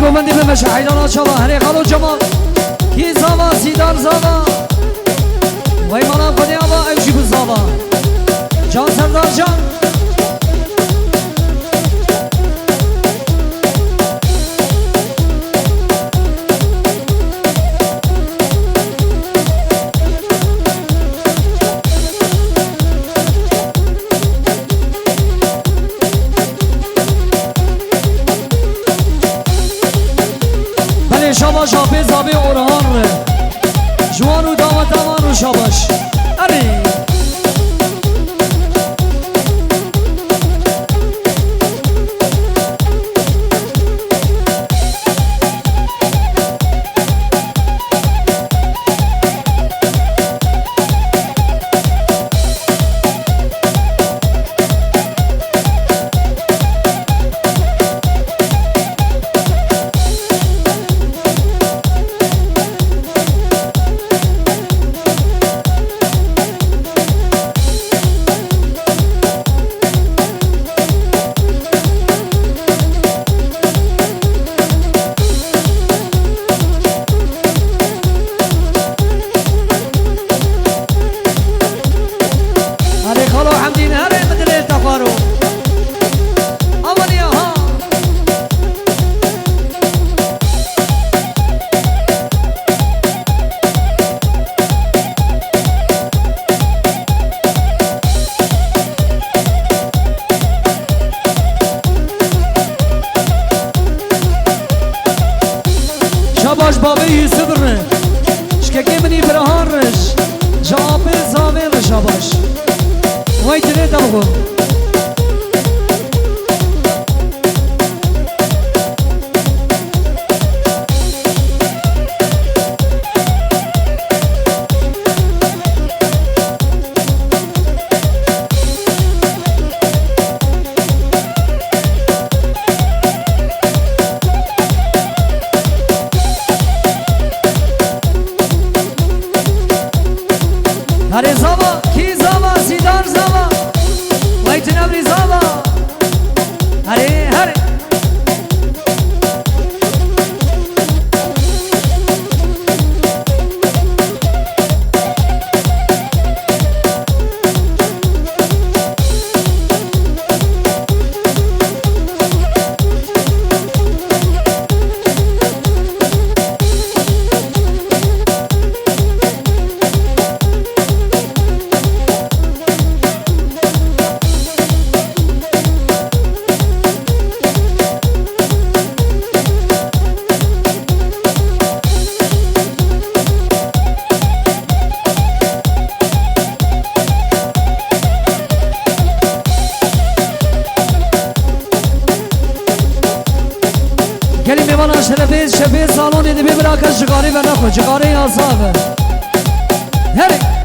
گومندی به مشاهدان شما هری قالو جمال کی زاوا سیدار زاوا وای مالا خودی آبا ایشی بو زاوا جان سردار جان شاباش حافظ آبی اورهان جوان و دامت و شاباش اری شاباش بابی یوسف ره شککی منی برهان رش جواب زاویل شاباش وای تره دمگو هره زاوا کی زاوا سیدار زاوا وایت نبری زاوا هره هره گلی میوانا شرفیز سالونی دی ببرا که جگاری و نخو جگاری آزاده هری